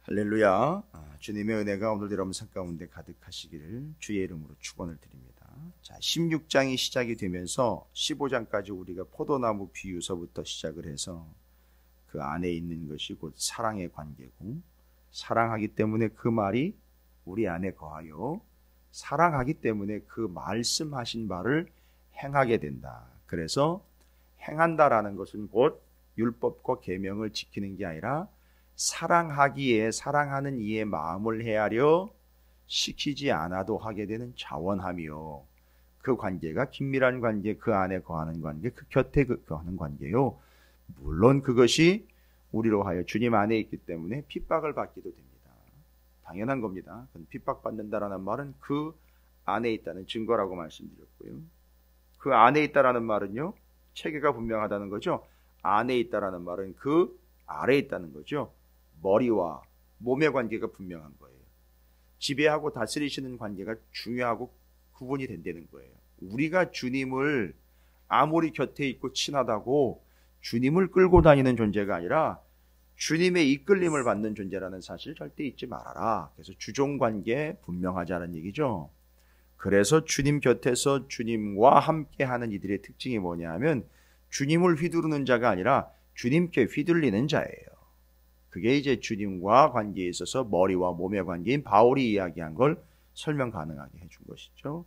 할렐루야. 주님의 은혜가 오늘 여러분 삶 가운데 가득하시기를 주의 이름으로 축원을 드립니다. 자, 16장이 시작이 되면서 15장까지 우리가 포도나무 비유서부터 시작을 해서 그 안에 있는 것이 곧 사랑의 관계고, 사랑하기 때문에 그 말이 우리 안에 거하여 사랑하기 때문에 그 말씀하신 바를 행하게 된다. 그래서 행한다라는 것은 곧 율법과 계명을 지키는 게 아니라 사랑하기에 사랑하는 이의 마음을 헤아려 시키지 않아도 하게 되는 자원하며, 그 관계가 긴밀한 관계, 그 안에 거하는 관계, 그 곁에 거하는 관계요. 물론 그것이 우리로 하여 주님 안에 있기 때문에 핍박을 받기도 됩니다. 당연한 겁니다. 핍박받는다라는 말은 그 안에 있다는 증거라고 말씀드렸고요. 그 안에 있다라는 말은요, 체계가 분명하다는 거죠. 안에 있다라는 말은 그 아래에 있다는 거죠. 머리와 몸의 관계가 분명한 거예요. 지배하고 다스리시는 관계가 중요하고 구분이 된다는 거예요. 우리가 주님을 아무리 곁에 있고 친하다고 주님을 끌고 다니는 존재가 아니라 주님의 이끌림을 받는 존재라는 사실 절대 잊지 말아라. 그래서 주종관계 분명하자는 얘기죠. 그래서 주님 곁에서 주님과 함께하는 이들의 특징이 뭐냐 하면 주님을 휘두르는 자가 아니라 주님께 휘둘리는 자예요. 그게 이제 주님과 관계에 있어서 머리와 몸의 관계인 바울이 이야기한 걸 설명 가능하게 해준 것이죠.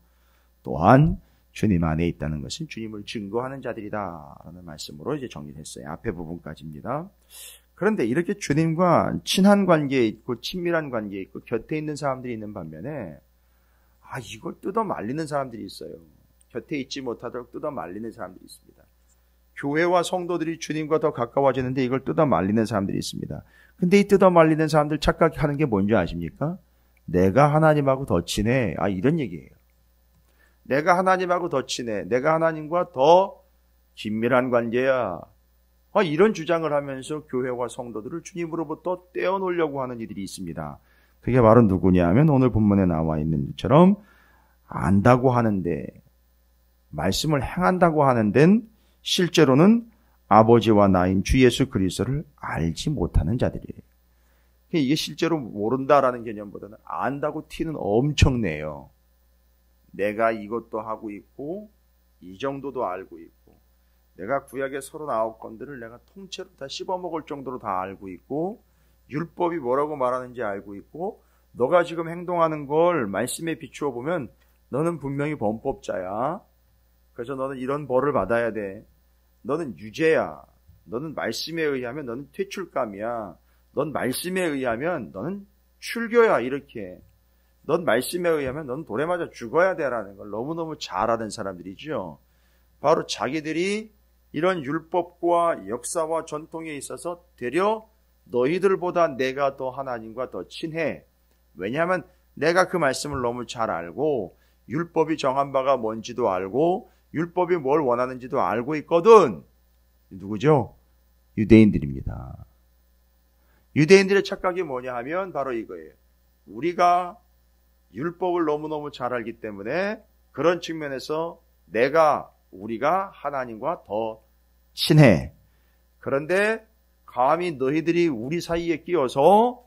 또한 주님 안에 있다는 것은 주님을 증거하는 자들이다 라는 말씀으로 이제 정리했어요. 앞에 부분까지입니다. 그런데 이렇게 주님과 친한 관계에 있고 친밀한 관계에 있고 곁에 있는 사람들이 있는 반면에 이걸 뜯어 말리는 사람들이 있어요. 곁에 있지 못하도록 뜯어 말리는 사람들이 있습니다. 교회와 성도들이 주님과 더 가까워지는데 이걸 뜯어 말리는 사람들이 있습니다. 근데 이 뜯어 말리는 사람들 착각하는 게 뭔지 아십니까? 내가 하나님하고 더 친해. 이런 얘기예요. 내가 하나님하고 더 친해. 내가 하나님과 더 긴밀한 관계야. 이런 주장을 하면서 교회와 성도들을 주님으로부터 떼어놓으려고 하는 이들이 있습니다. 그게 바로 누구냐 하면 오늘 본문에 나와 있는 것처럼 안다고 하는데, 말씀을 행한다고 하는 데는 실제로는 아버지와 나인 주 예수 그리스도를 알지 못하는 자들이에요. 이게 실제로 모른다라는 개념보다는 안다고 티는 엄청 내요. 내가 이것도 하고 있고 이 정도도 알고 있고, 내가 구약의 39건들을 내가 통째로 다 씹어먹을 정도로 다 알고 있고, 율법이 뭐라고 말하는지 알고 있고, 너가 지금 행동하는 걸 말씀에 비추어 보면 너는 분명히 범법자야. 그래서 너는 이런 벌을 받아야 돼. 너는 유죄야. 너는 말씀에 의하면 너는 퇴출감이야. 넌 말씀에 의하면 너는 출교야. 이렇게. 넌 말씀에 의하면 너는 돌에 맞아 죽어야 돼라는 걸 너무너무 잘 아는 사람들이죠. 바로 자기들이 이런 율법과 역사와 전통에 있어서 되려 너희들보다 내가 더 하나님과 더 친해. 왜냐하면 내가 그 말씀을 너무 잘 알고 율법이 정한 바가 뭔지도 알고 율법이 뭘 원하는지도 알고 있거든. 누구죠? 유대인들입니다. 유대인들의 착각이 뭐냐 하면 바로 이거예요. 우리가 율법을 너무너무 잘 알기 때문에 그런 측면에서 우리가 하나님과 더 친해. 그런데 감히 너희들이 우리 사이에 끼어서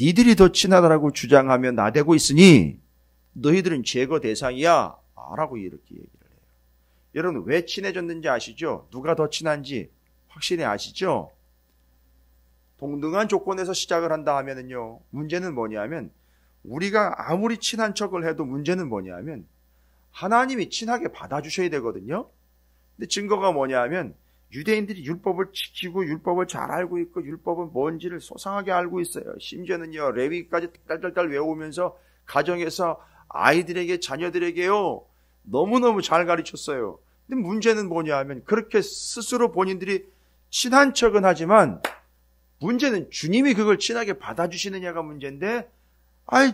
니들이 더 친하다라고 주장하며 나대고 있으니 너희들은 제거 대상이야 라고 이렇게 얘기를 해요. 여러분 왜 친해졌는지 아시죠? 누가 더 친한지 확실히 아시죠? 동등한 조건에서 시작을 한다 하면은요, 문제는 뭐냐면 우리가 아무리 친한 척을 해도 문제는 뭐냐면 하나님이 친하게 받아주셔야 되거든요. 근데 증거가 뭐냐면 유대인들이 율법을 지키고 율법을 잘 알고 있고 율법은 뭔지를 소상하게 알고 있어요. 심지어는요, 레위기까지 딸딸딸 외우면서 가정에서 아이들에게 자녀들에게요 너무너무 잘 가르쳤어요. 근데 문제는 뭐냐 하면 그렇게 스스로 본인들이 친한 척은 하지만 문제는 주님이 그걸 친하게 받아주시느냐가 문제인데,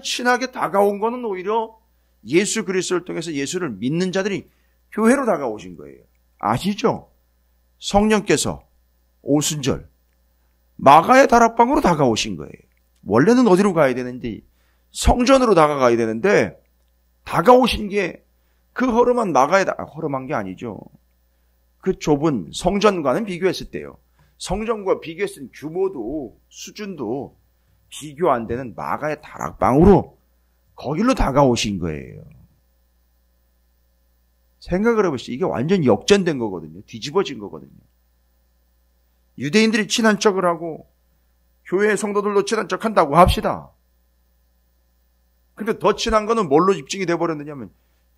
친하게 다가온 거는 오히려 예수 그리스도를 통해서 예수를 믿는 자들이 교회로 다가오신 거예요. 아시죠? 성령께서 오순절 마가의 다락방으로 다가오신 거예요. 원래는 어디로 가야 되는데 성전으로 다가가야 되는데 다가오신 게 그 허름한 허름한 게 아니죠. 그 좁은 성전과는 비교했을 때요. 성전과 비교했을 규모도 수준도 비교 안 되는 마가의 다락방으로 거길로 다가오신 거예요. 생각을 해보시죠. 이게 완전 역전된 거거든요. 뒤집어진 거거든요. 유대인들이 친한 척을 하고 교회 성도들도 친한 척 한다고 합시다. 근데 더 친한 거는 뭘로 입증이 돼버렸느냐면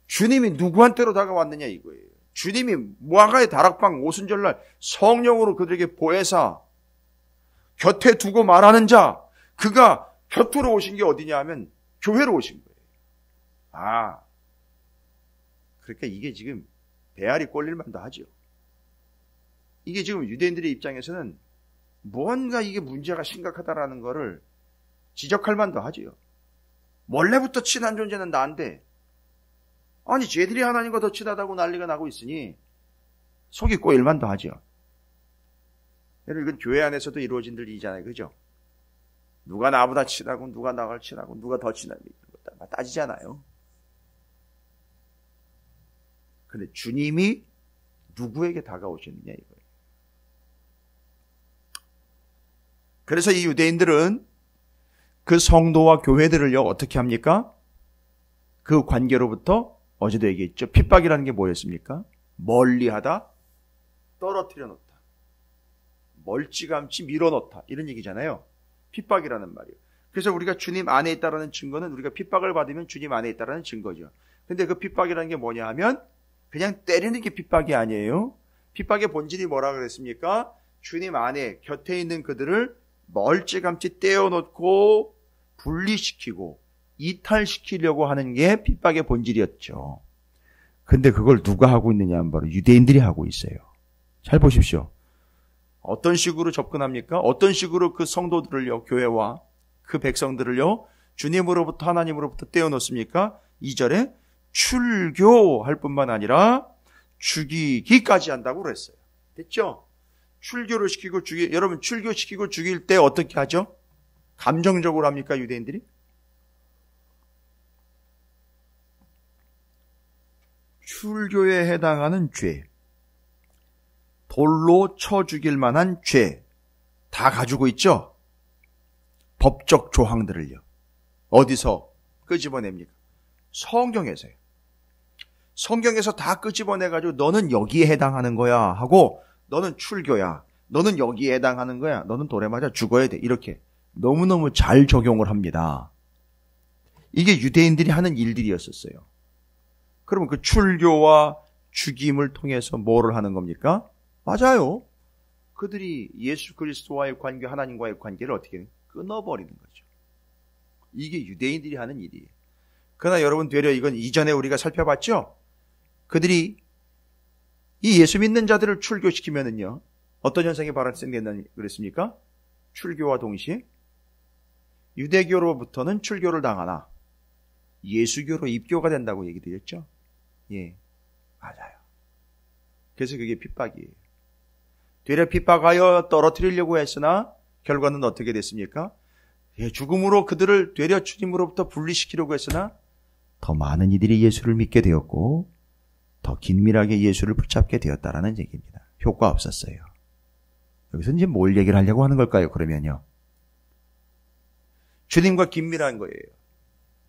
주님이 누구한테로 다가왔느냐 이거예요. 주님이 마가의 다락방 오순절날 성령으로 그들에게 보혜사 곁에 두고 말하는 자, 그가 곁으로 오신 게 어디냐 하면 교회로 오신 거예요. 그러니까 이게 지금 배알이 꼴릴 만도 하죠. 이게 지금 유대인들의 입장에서는 뭔가 이게 문제가 심각하다라는 거를 지적할 만도 하죠. 원래부터 친한 존재는 나인데 아니 쟤들이 하나님과 더 친하다고 난리가 나고 있으니 속이 꼬일 만도 하죠. 이건 교회 안에서도 이루어진 일이잖아요. 그죠? 누가 나보다 친하고 누가 나를 친하고 누가 더 친하고 따지잖아요. 근데 주님이 누구에게 다가오셨느냐 이거예요. 그래서 이 유대인들은 그 성도와 교회들을요 어떻게 합니까? 그 관계로부터 어제도 얘기했죠. 핍박이라는 게 뭐였습니까? 멀리하다, 떨어뜨려 놓다. 멀찌감치 밀어넣다. 이런 얘기잖아요. 핍박이라는 말이에요. 그래서 우리가 주님 안에 있다라는 증거는 우리가 핍박을 받으면 주님 안에 있다라는 증거죠. 근데 그 핍박이라는 게 뭐냐 하면 그냥 때리는 게 핍박이 아니에요. 핍박의 본질이 뭐라 그랬습니까? 주님 안에 곁에 있는 그들을 멀찌감치 떼어놓고 분리시키고 이탈시키려고 하는 게 핍박의 본질이었죠. 근데 그걸 누가 하고 있느냐 하면 바로 유대인들이 하고 있어요. 잘 보십시오. 어떤 식으로 접근합니까? 어떤 식으로 그 성도들을요, 교회와 그 백성들을요, 주님으로부터 하나님으로부터 떼어놓습니까? 2절에 출교할 뿐만 아니라 죽이기까지 한다고 그랬어요. 됐죠? 출교를 시키고 여러분 출교시키고 죽일 때 어떻게 하죠? 감정적으로 합니까, 유대인들이? 출교에 해당하는 죄, 돌로 쳐 죽일 만한 죄, 다 가지고 있죠? 법적 조항들을요. 어디서 끄집어냅니까? 성경에서요. 성경에서 다 끄집어내가지고 너는 여기에 해당하는 거야 하고 너는 출교야. 너는 여기에 해당하는 거야. 너는 돌에 맞아 죽어야 돼. 이렇게 너무너무 잘 적용을 합니다. 이게 유대인들이 하는 일들이었었어요. 그러면 그 출교와 죽임을 통해서 뭐를 하는 겁니까? 맞아요. 그들이 예수 그리스도와의 관계, 하나님과의 관계를 어떻게 끊어버리는 거죠. 이게 유대인들이 하는 일이에요. 그러나 여러분 되려 이건 이전에 우리가 살펴봤죠? 그들이 이 예수 믿는 자들을 출교시키면은요, 어떤 현상이 발생된다는 그랬습니까? 출교와 동시에 유대교로부터는 출교를 당하나 예수교로 입교가 된다고 얘기드렸죠? 예, 맞아요. 그래서 그게 핍박이에요. 되려 핍박하여 떨어뜨리려고 했으나 결과는 어떻게 됐습니까? 예, 죽음으로 그들을 되려 주님으로부터 분리시키려고 했으나 더 많은 이들이 예수를 믿게 되었고 더 긴밀하게 예수를 붙잡게 되었다라는 얘기입니다. 효과 없었어요. 여기서 이제 뭘 얘기를 하려고 하는 걸까요? 그러면요, 주님과 긴밀한 거예요.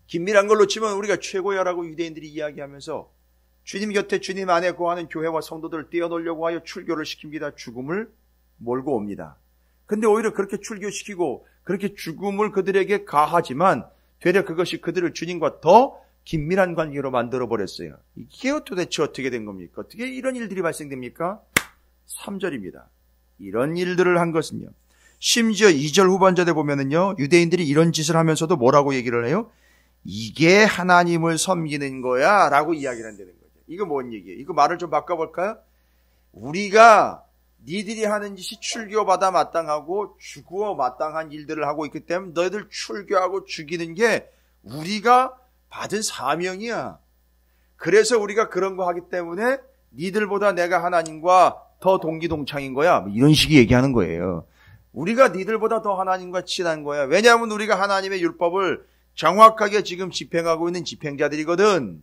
긴밀한 걸로 치면 우리가 최고야라고 유대인들이 이야기하면서 주님 곁에 주님 안에 거하는 교회와 성도들을 떼어놓으려고 하여 출교를 시킵니다. 죽음을 몰고 옵니다. 근데 오히려 그렇게 출교시키고 그렇게 죽음을 그들에게 가하지만 되려 그것이 그들을 주님과 더 긴밀한 관계로 만들어버렸어요. 이게 도대체 어떻게 된 겁니까? 어떻게 이런 일들이 발생됩니까? 3절입니다. 이런 일들을 한 것은요, 심지어 2절 후반절에 보면은요, 유대인들이 이런 짓을 하면서도 뭐라고 얘기를 해요? 이게 하나님을 섬기는 거야 라고 이야기를 한다는 거죠. 이거 뭔 얘기예요? 이거 말을 좀 바꿔볼까요? 우리가 니들이 하는 짓이 출교받아 마땅하고 죽어 마땅한 일들을 하고 있기 때문에 너희들 출교하고 죽이는 게 우리가 받은 사명이야. 그래서 우리가 그런 거 하기 때문에 니들보다 내가 하나님과 더 동기동창인 거야. 이런 식의 얘기하는 거예요. 우리가 니들보다 더 하나님과 친한 거야. 왜냐하면 우리가 하나님의 율법을 정확하게 지금 집행하고 있는 집행자들이거든.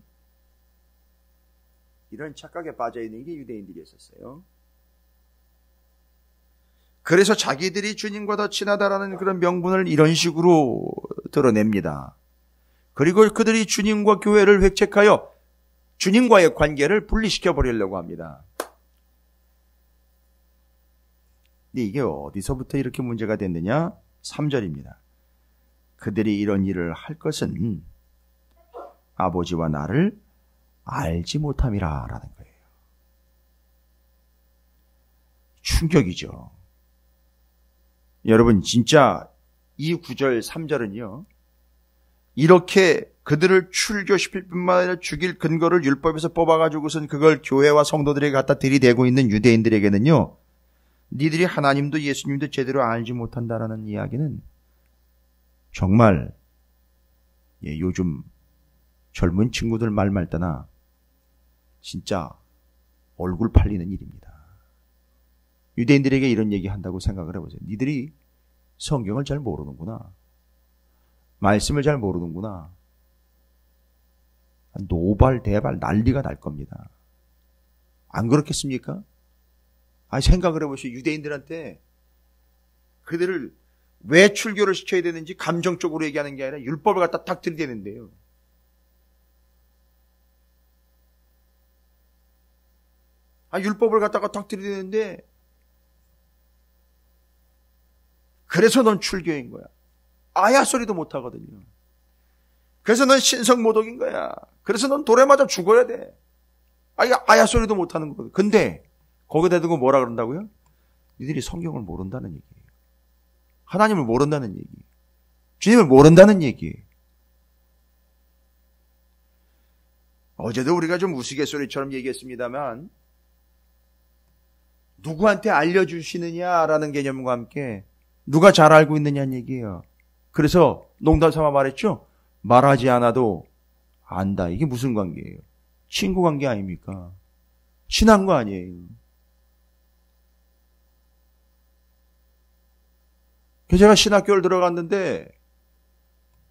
이런 착각에 빠져있는 게 유대인들이었어요. 그래서 자기들이 주님과 더 친하다라는 그런 명분을 이런 식으로 드러냅니다. 그리고 그들이 주님과 교회를 획책하여 주님과의 관계를 분리시켜 버리려고 합니다. 근데 이게 어디서부터 이렇게 문제가 됐느냐? 3절입니다. 그들이 이런 일을 할 것은 아버지와 나를 알지 못함이라 라는 거예요. 충격이죠. 여러분 진짜 이 9절 3절은요. 이렇게 그들을 출교시킬 뿐만 아니라 죽일 근거를 율법에서 뽑아가지고선 그걸 교회와 성도들에게 갖다 들이대고 있는 유대인들에게는요. 니들이 하나님도 예수님도 제대로 알지 못한다라는 이야기는 정말 요즘 젊은 친구들 말말 떠나 진짜 얼굴 팔리는 일입니다. 유대인들에게 이런 얘기 한다고 생각을 해보세요. 니들이 성경을 잘 모르는구나. 말씀을 잘 모르는구나. 노발대발 난리가 날 겁니다. 안 그렇겠습니까? 아니 생각을 해보시오. 유대인들한테 그들을 왜 출교를 시켜야 되는지 감정적으로 얘기하는 게 아니라 율법을 갖다 딱 들이대는데요. 율법을 갖다가 딱 들이대는데 그래서 넌 출교인 거야. 아야 소리도 못 하거든요. 그래서 넌 신성모독인 거야. 그래서 넌 돌에 맞아 죽어야 돼. 아야 소리도 못 하는 거거든. 근데 거기다 대고 뭐라 그런다고요? 니들이 성경을 모른다는 얘기예요. 하나님을 모른다는 얘기. 주님을 모른다는 얘기. 어제도 우리가 좀 우스갯소리처럼 얘기했습니다만 누구한테 알려주시느냐라는 개념과 함께 누가 잘 알고 있느냐는 얘기예요. 그래서 농담 삼아 말했죠. 말하지 않아도 안다. 이게 무슨 관계예요? 친구 관계 아닙니까? 친한 거 아니에요. 그래서 제가 신학교를 들어갔는데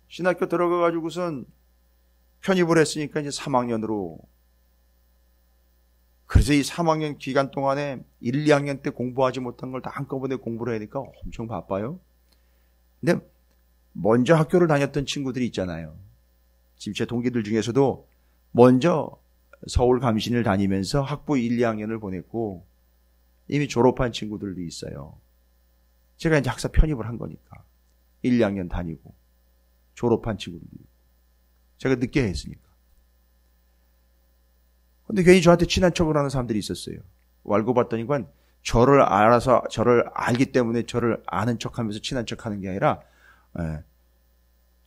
신학교 들어가가지고선 편입을 했으니까 이제 3학년으로 그래서 이 3학년 기간 동안에 1, 2학년 때 공부하지 못한 걸 다 한꺼번에 공부를 하니까 엄청 바빠요. 근데 먼저 학교를 다녔던 친구들이 있잖아요. 지금 제 동기들 중에서도 먼저 서울 감신을 다니면서 학부 1, 2학년을 보냈고 이미 졸업한 친구들도 있어요. 제가 이제 학사 편입을 한 거니까 1, 2학년 다니고 졸업한 친구들도 있고 제가 늦게 했으니까. 근데 괜히 저한테 친한 척을 하는 사람들이 있었어요. 알고 봤더니 저를 알아서 저를 알기 때문에 저를 아는 척하면서 친한 척하는 게 아니라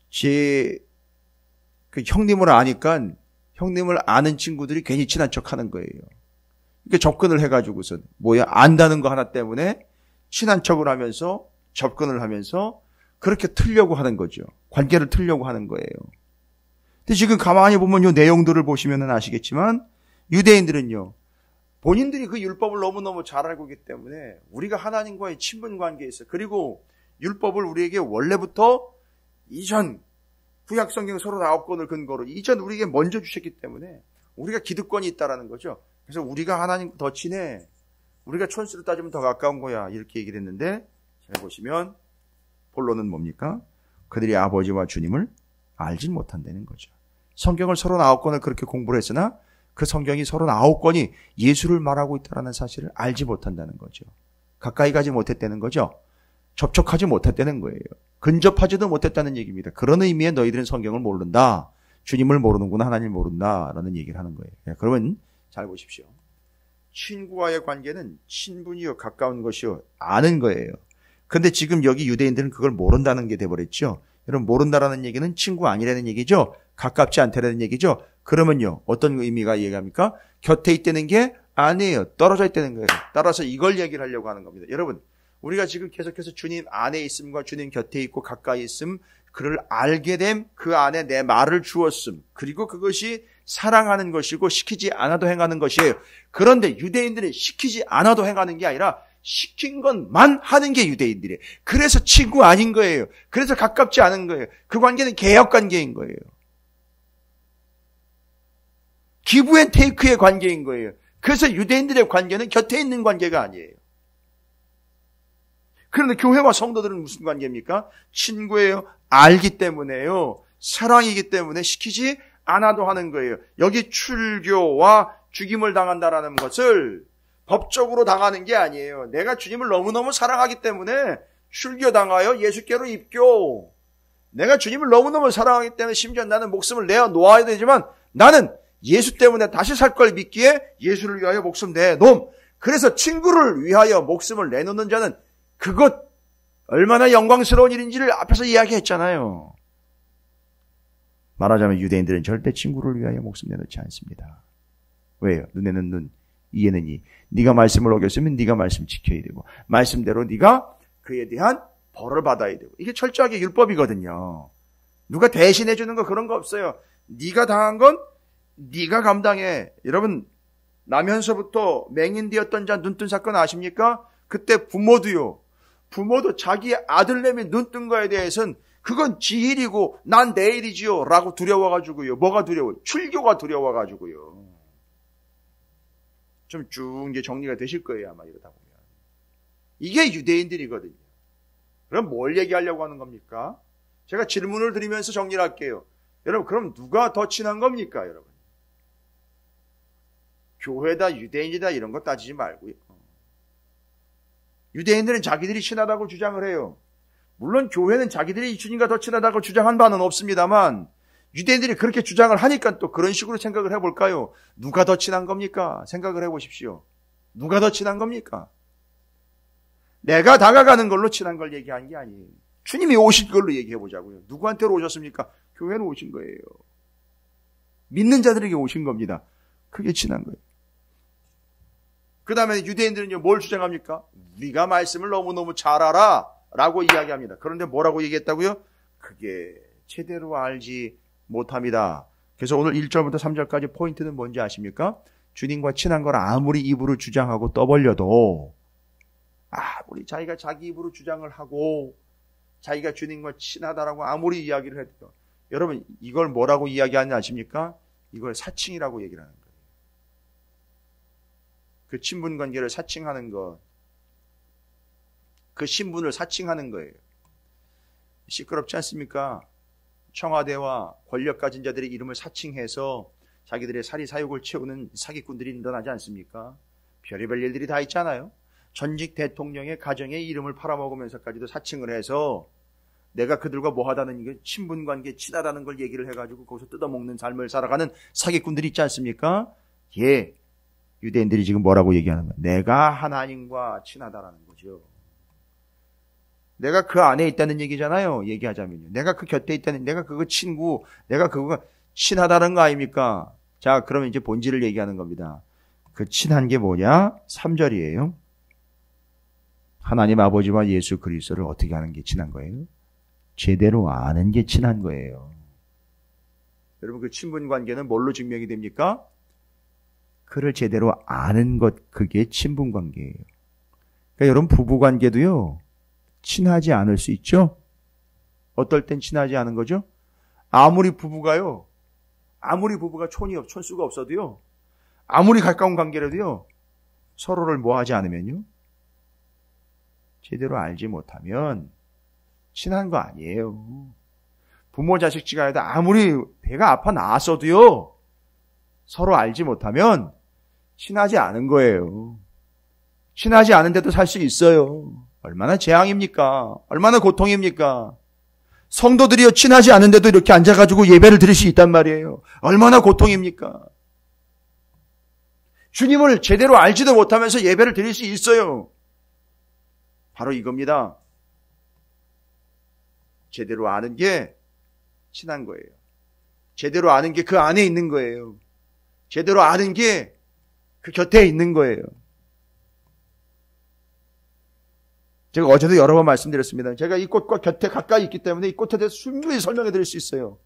제 그 형님을 아니까 형님을 아는 친구들이 괜히 친한 척하는 거예요. 그러니까 접근을 해가지고선 안다는 거 하나 때문에 친한 척을 하면서 접근을 하면서 그렇게 틀려고 하는 거죠. 관계를 틀려고 하는 거예요. 근데 지금 가만히 보면 이 내용들을 보시면 아시겠지만 유대인들은요. 본인들이 그 율법을 너무너무 잘 알고 있기 때문에 우리가 하나님과의 친분 관계에 있어. 그리고 율법을 우리에게 원래부터 이전 구약성경 39권을 근거로 이전 우리에게 먼저 주셨기 때문에 우리가 기득권이 있다라는 거죠. 그래서 우리가 하나님과 더 친해. 우리가 촌수로 따지면 더 가까운 거야. 이렇게 얘기를 했는데 잘 보시면 본론은 뭡니까? 그들이 아버지와 주님을 알진 못한다는 거죠. 성경을 39권을 그렇게 공부를 했으나 그 성경이 39권이 예수를 말하고 있다는 사실을 알지 못한다는 거죠. 가까이 가지 못했다는 거죠. 접촉하지 못했다는 거예요. 근접하지도 못했다는 얘기입니다. 그런 의미의 너희들은 성경을 모른다. 주님을 모르는구나. 하나님을 모른다라는 얘기를 하는 거예요. 그러면 잘 보십시오. 친구와의 관계는 친분이요 가까운 것이요 아는 거예요. 근데 지금 여기 유대인들은 그걸 모른다는 게 돼버렸죠. 여러분 모른다라는 얘기는 친구 아니라는 얘기죠. 가깝지 않다라는 얘기죠. 그러면요 어떤 의미가 얘기합니까? 곁에 있다는 게 아니에요. 떨어져 있다는 거예요. 따라서 이걸 얘기를 하려고 하는 겁니다. 여러분 우리가 지금 계속해서 주님 안에 있음과 주님 곁에 있고 가까이 있음 그를 알게 됨 그 안에 내 말을 주었음 그리고 그것이 사랑하는 것이고 시키지 않아도 행하는 것이에요. 그런데 유대인들은 시키지 않아도 행하는 게 아니라 시킨 것만 하는 게 유대인들이에요. 그래서 친구 아닌 거예요. 그래서 가깝지 않은 거예요. 그 관계는 개혁 관계인 거예요. 기브 앤 테이크의 관계인 거예요. 그래서 유대인들의 관계는 곁에 있는 관계가 아니에요. 그런데 교회와 성도들은 무슨 관계입니까? 친구예요. 알기 때문에요. 사랑이기 때문에 시키지 않아도 하는 거예요. 여기 출교와 죽임을 당한다라는 것을 법적으로 당하는 게 아니에요. 내가 주님을 너무너무 사랑하기 때문에 출교당하여 예수께로 입교. 내가 주님을 너무너무 사랑하기 때문에 심지어 나는 목숨을 내어놓아야 되지만 나는 예수 때문에 다시 살 걸 믿기에 예수를 위하여 목숨 내놓음. 그래서 친구를 위하여 목숨을 내놓는 자는 그것 얼마나 영광스러운 일인지를 앞에서 이야기했잖아요. 말하자면 유대인들은 절대 친구를 위하여 목숨 내놓지 않습니다. 왜요? 눈에는 눈, 이에는 이. 네가 말씀을 어겼으면 네가 말씀 지켜야 되고 말씀대로 네가 그에 대한 벌을 받아야 되고 이게 철저하게 율법이거든요. 누가 대신해 주는 거 그런 거 없어요. 네가 당한 건 네가 감당해. 여러분 나면서부터 맹인되었던 자 눈뜬 사건 아십니까? 그때 부모도 자기 아들내미 눈뜬 거에 대해서는 그건 지일이고 난 내일이지요 라고 두려워가지고요. 뭐가 두려워요? 출교가 두려워가지고요. 좀 쭉 이제 정리가 되실 거예요 아마 이러다 보면. 이게 유대인들이거든요. 그럼 뭘 얘기하려고 하는 겁니까? 제가 질문을 드리면서 정리를 할게요. 여러분 그럼 누가 더 친한 겁니까 여러분? 교회다 유대인이다 이런 거 따지지 말고요. 유대인들은 자기들이 친하다고 주장을 해요. 물론 교회는 자기들이 주님과 더 친하다고 주장한 바는 없습니다만 유대인들이 그렇게 주장을 하니까 또 그런 식으로 생각을 해볼까요? 누가 더 친한 겁니까? 생각을 해보십시오. 누가 더 친한 겁니까? 내가 다가가는 걸로 친한 걸 얘기한 게 아니에요. 주님이 오신 걸로 얘기해보자고요. 누구한테로 오셨습니까? 교회로 오신 거예요. 믿는 자들에게 오신 겁니다. 그게 친한 거예요. 그 다음에 유대인들은요, 뭘 주장합니까? 우리가 말씀을 너무너무 잘 알아 라고 이야기합니다. 그런데 뭐라고 얘기했다고요? 그게 제대로 알지 못합니다. 그래서 오늘 1절부터 3절까지 포인트는 뭔지 아십니까? 주님과 친한 걸 아무리 입으로 주장하고 떠벌려도 아무리 자기가 자기 입으로 주장을 하고 자기가 주님과 친하다라고 아무리 이야기를 해도 여러분 이걸 뭐라고 이야기하는지 아십니까? 이걸 사칭이라고 얘기를 하는 거예요. 그 친분 관계를 사칭하는 것, 그 신분을 사칭하는 거예요. 시끄럽지 않습니까? 청와대와 권력 가진 자들의 이름을 사칭해서 자기들의 사리사욕을 채우는 사기꾼들이 늘어나지 않습니까? 별의별 일들이 다 있잖아요. 전직 대통령의 가정의 이름을 팔아먹으면서까지도 사칭을 해서 내가 그들과 뭐하다는 이게 친분관계 친하다는 걸 얘기를 해가지고 거기서 뜯어먹는 삶을 살아가는 사기꾼들이 있지 않습니까? 예, 유대인들이 지금 뭐라고 얘기하는 거야? 내가 하나님과 친하다라는 거죠. 내가 그 안에 있다는 얘기잖아요. 얘기하자면요. 내가 그 곁에 있다는, 내가 그거 친구, 내가 그거가 친하다는 거 아닙니까? 자, 그러면 이제 본질을 얘기하는 겁니다. 그 친한 게 뭐냐? 3절이에요. 하나님 아버지와 예수 그리스도를 어떻게 하는 게 친한 거예요? 제대로 아는 게 친한 거예요. 여러분 그 친분 관계는 뭘로 증명이 됩니까? 그를 제대로 아는 것, 그게 친분 관계예요. 그러니까 여러분 부부 관계도요. 친하지 않을 수 있죠? 어떨 땐 친하지 않은 거죠? 아무리 부부가 촌수가 없어도요. 아무리 가까운 관계라도요. 서로를 뭐하지 않으면요. 제대로 알지 못하면 친한 거 아니에요. 부모 자식 지간에도 아무리 배가 아파 나왔어도요. 서로 알지 못하면 친하지 않은 거예요. 친하지 않은데도 살 수 있어요. 얼마나 재앙입니까? 얼마나 고통입니까? 성도들이요 친하지 않은데도 이렇게 앉아가지고 예배를 드릴 수 있단 말이에요. 얼마나 고통입니까? 주님을 제대로 알지도 못하면서 예배를 드릴 수 있어요. 바로 이겁니다. 제대로 아는 게 친한 거예요. 제대로 아는 게 그 안에 있는 거예요. 제대로 아는 게 그 곁에 있는 거예요. 제가 어제도 여러 번 말씀드렸습니다. 제가 이 꽃과 곁에 가까이 있기 때문에 이 꽃에 대해서 충분히 설명해 드릴 수 있어요.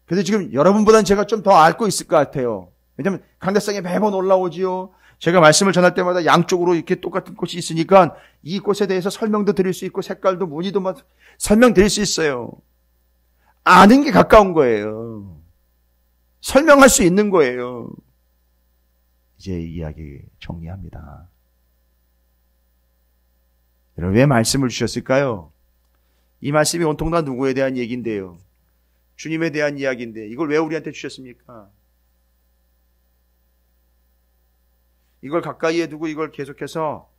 그래서 지금 여러분보다는 제가 좀 더 알고 있을 것 같아요. 왜냐하면 강대상에 매번 올라오지요. 제가 말씀을 전할 때마다 양쪽으로 이렇게 똑같은 꽃이 있으니까 이 꽃에 대해서 설명도 드릴 수 있고 색깔도 무늬도 설명드릴 수 있어요. 아는 게 가까운 거예요. 설명할 수 있는 거예요. 이제 이야기 정리합니다. 여러분, 왜 말씀을 주셨을까요? 이 말씀이 온통 다 누구에 대한 얘기인데요? 주님에 대한 이야기인데 이걸 왜 우리한테 주셨습니까? 이걸 가까이에 두고 이걸 계속해서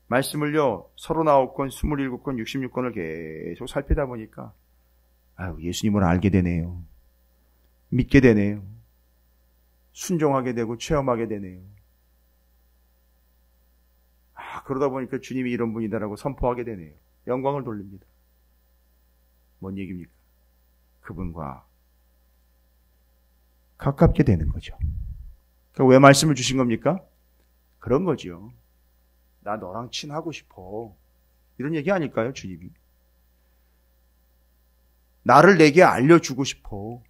말씀을요, 39권, 27권, 66권을 계속 살피다 보니까 예수님을 알게 되네요. 믿게 되네요. 순종하게 되고 체험하게 되네요. 그러다 보니까 주님이 이런 분이다라고 선포하게 되네요. 영광을 돌립니다. 뭔 얘기입니까? 그분과 가깝게 되는 거죠. 그러니까 왜 말씀을 주신 겁니까? 그런 거죠. 나 너랑 친하고 싶어. 이런 얘기 아닐까요, 주님이? 나를 내게 알려주고 싶어.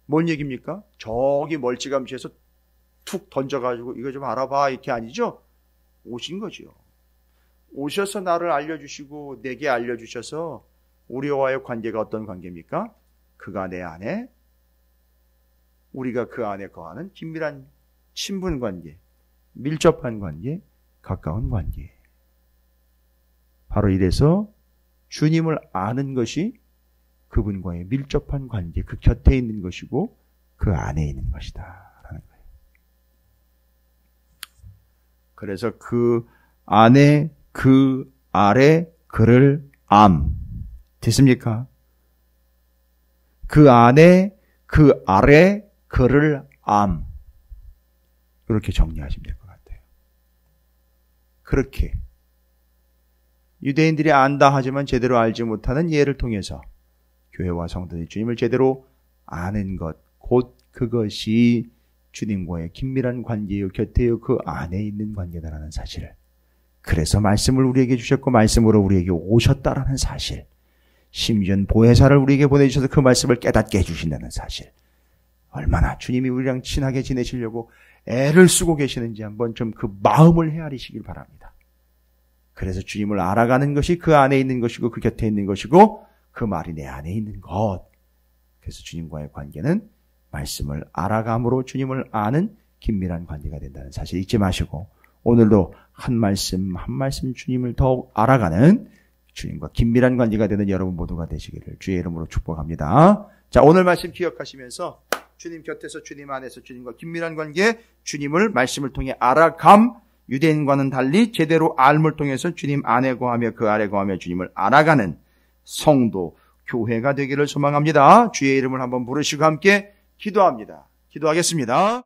뭔 얘기입니까? 저기 멀찌감치해서 툭 던져가지고 이거 좀 알아봐, 이렇게 아니죠? 오신 거죠. 오셔서 나를 알려주시고 내게 알려주셔서 우리와의 관계가 어떤 관계입니까? 그가 내 안에, 우리가 그 안에 거하는 긴밀한 친분 관계, 밀접한 관계, 가까운 관계. 바로 이래서 주님을 아는 것이 그분과의 밀접한 관계, 그 곁에 있는 것이고 그 안에 있는 것이다 라는 거예요. 그래서 그 안에, 그 아래 그를 됐습니까? 그 안에, 그 아래 그를 이렇게 정리하시면 될 것 같아요. 그렇게 유대인들이 안다 하지만 제대로 알지 못하는 예를 통해서 교회와 성도들이 주님을 제대로 아는 것, 곧 그것이 주님과의 긴밀한 관계요, 곁에요, 그 안에 있는 관계다라는 사실을, 그래서 말씀을 우리에게 주셨고 말씀으로 우리에게 오셨다라는 사실, 심지어 보혜사를 우리에게 보내주셔서 그 말씀을 깨닫게 해주신다는 사실, 얼마나 주님이 우리랑 친하게 지내시려고 애를 쓰고 계시는지 한번 좀 그 마음을 헤아리시길 바랍니다. 그래서 주님을 알아가는 것이 그 안에 있는 것이고 그 곁에 있는 것이고 그 말이 내 안에 있는 것. 그래서 주님과의 관계는 말씀을 알아감으로 주님을 아는 긴밀한 관계가 된다는 사실 잊지 마시고, 오늘도 한 말씀 한 말씀 주님을 더욱 알아가는 주님과 긴밀한 관계가 되는 여러분 모두가 되시기를 주의 이름으로 축복합니다. 자, 오늘 말씀 기억하시면서 주님 곁에서, 주님 안에서 주님과 긴밀한 관계, 주님을 말씀을 통해 알아감, 유대인과는 달리 제대로 알물 통해서 주님 안에 거하며 그 아래 거하며 주님을 알아가는 성도, 교회가 되기를 소망합니다. 주의 이름을 한번 부르시고 함께 기도합니다. 기도하겠습니다.